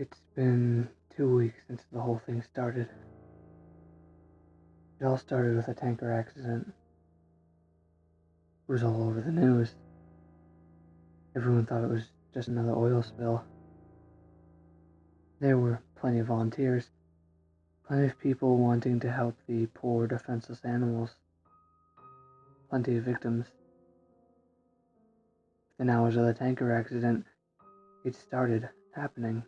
It's been 2 weeks since the whole thing started. It all started with a tanker accident. It was all over the news. Everyone thought it was just another oil spill. There were plenty of volunteers, plenty of people wanting to help the poor, defenseless animals, plenty of victims. Within hours of the tanker accident, it started happening.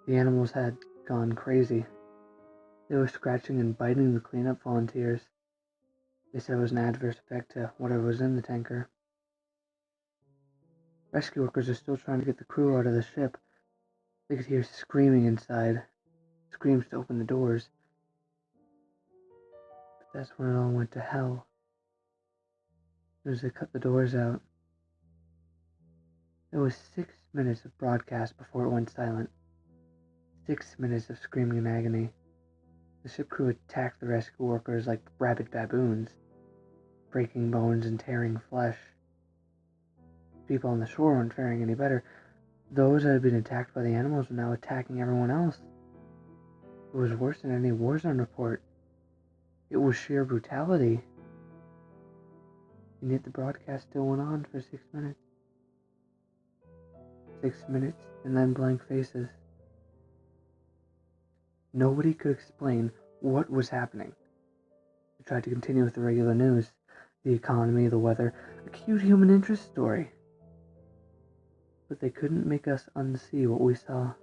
The animals had gone crazy. They were scratching and biting the cleanup volunteers. They said it was an adverse effect to whatever was in the tanker. Rescue workers are still trying to get the crew out of the ship. They could hear screaming inside, screams to open the doors. But that's when it all went to hell. As soon as they cut the doors out, there was 6 minutes of broadcast before it went silent. 6 minutes of screaming in agony. The ship crew attacked the rescue workers like rabid baboons, breaking bones and tearing flesh. People on the shore weren't faring any better. Those that had been attacked by the animals were now attacking everyone else. It was worse than any war zone report. It was sheer brutality. And yet the broadcast still went on for 6 minutes. 6 minutes, and then blank faces. Nobody could explain what was happening. They tried to continue with the regular news, the economy, the weather, a cute human interest story. But they couldn't make us unsee what we saw.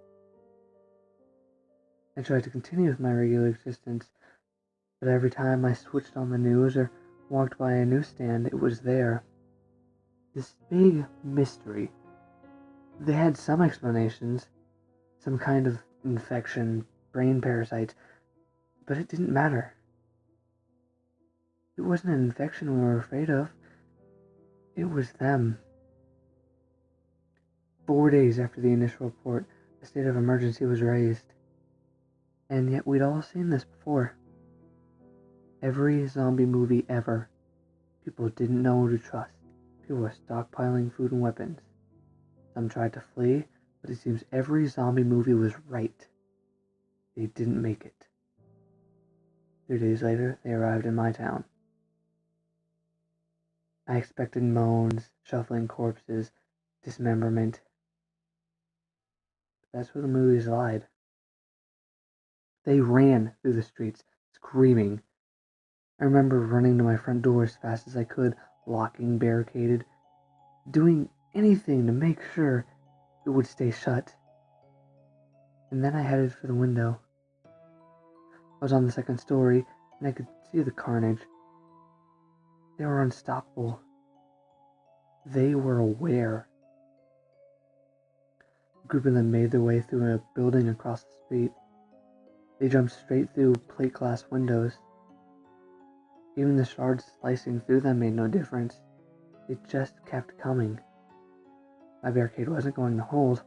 I tried to continue with my regular existence, but every time I switched on the news or walked by a newsstand, it was there. This big mystery. They had some explanations, some kind of infection, brain parasites, but it didn't matter. It wasn't an infection we were afraid of. It was them. 4 days after the initial report, a state of emergency was raised. And yet we'd all seen this before. Every zombie movie ever. People didn't know who to trust. People were stockpiling food and weapons. Some tried to flee, but it seems every zombie movie was right. They didn't make it. 3 days later, they arrived in my town. I expected moans, shuffling corpses, dismemberment. But that's where the movies lied. They ran through the streets, screaming. I remember running to my front door as fast as I could, locking, barricaded, doing anything to make sure it would stay shut. And then I headed for the window. I was on the second story, and I could see the carnage. They were unstoppable. They were aware. A group of them made their way through a building across the street. They jumped straight through plate glass windows. Even the shards slicing through them made no difference. They just kept coming. My barricade wasn't going to hold.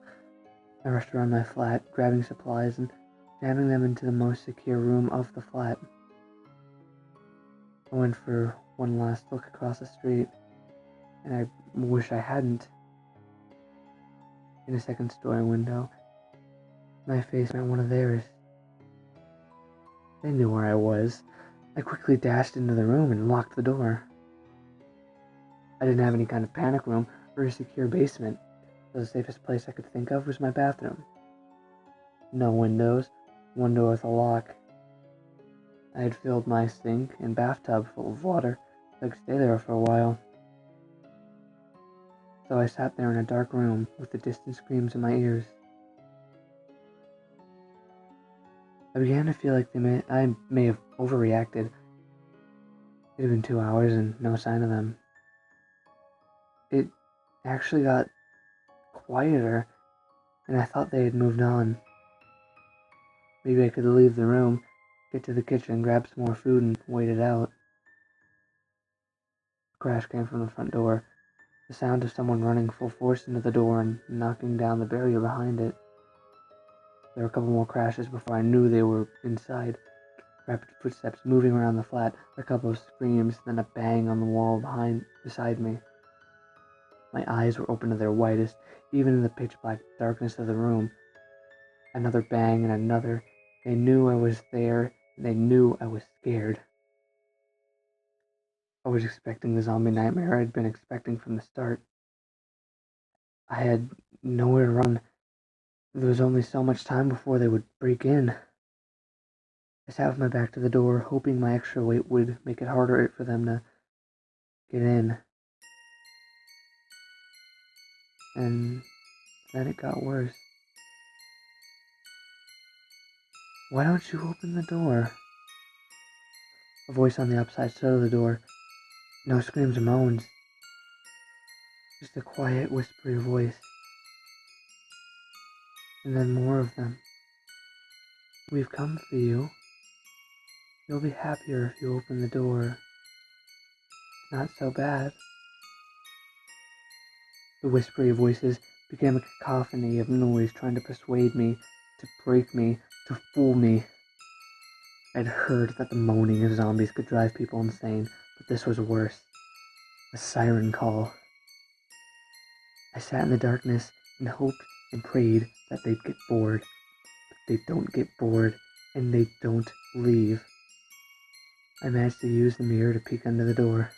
I rushed around my flat, grabbing supplies and jamming them into the most secure room of the flat. I went for one last look across the street, and I wish I hadn't. In a second story window, my face met one of theirs. They knew where I was. I quickly dashed into the room and locked the door. I didn't have any kind of panic room or a secure basement, so the safest place I could think of was my bathroom. No windows, one door with a lock. I had filled my sink and bathtub full of water, so I could stay there for a while. So I sat there in a dark room with the distant screams in my ears. I began to feel like I may have overreacted. It had been 2 hours and no sign of them. It actually got quieter, and I thought they had moved on. Maybe I could leave the room, get to the kitchen, grab some more food, and wait it out. A crash came from the front door, the sound of someone running full force into the door and knocking down the barrier behind it. There were a couple more crashes before I knew they were inside. Rapid footsteps moving around the flat, a couple of screams, then a bang on the wall beside me. My eyes were open to their widest, even in the pitch-black darkness of the room. Another bang and another. They knew I was there, and they knew I was scared. I was expecting the zombie nightmare I'd been expecting from the start. I had nowhere to run. There was only so much time before they would break in. I sat with my back to the door, hoping my extra weight would make it harder for them to get in. And then it got worse. "Why don't you open the door?" A voice on the opposite side of the door. No screams or moans. Just a quiet, whispery voice. And then more of them. "We've come for you. You'll be happier if you open the door. It's not so bad." The whispery voices became a cacophony of noise trying to persuade me, to break me, to fool me. I'd heard that the moaning of zombies could drive people insane, but this was worse. A siren call. I sat in the darkness and hoped and prayed that they'd get bored. But they don't get bored, and they don't leave. I managed to use the mirror to peek under the door,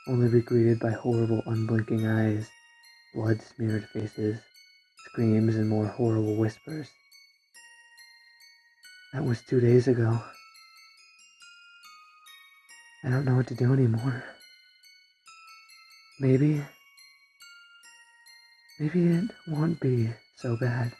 only to be greeted by horrible, unblinking eyes, blood-smeared faces, screams, and more horrible whispers. That was 2 days ago. I don't know what to do anymore. Maybe it won't be so bad.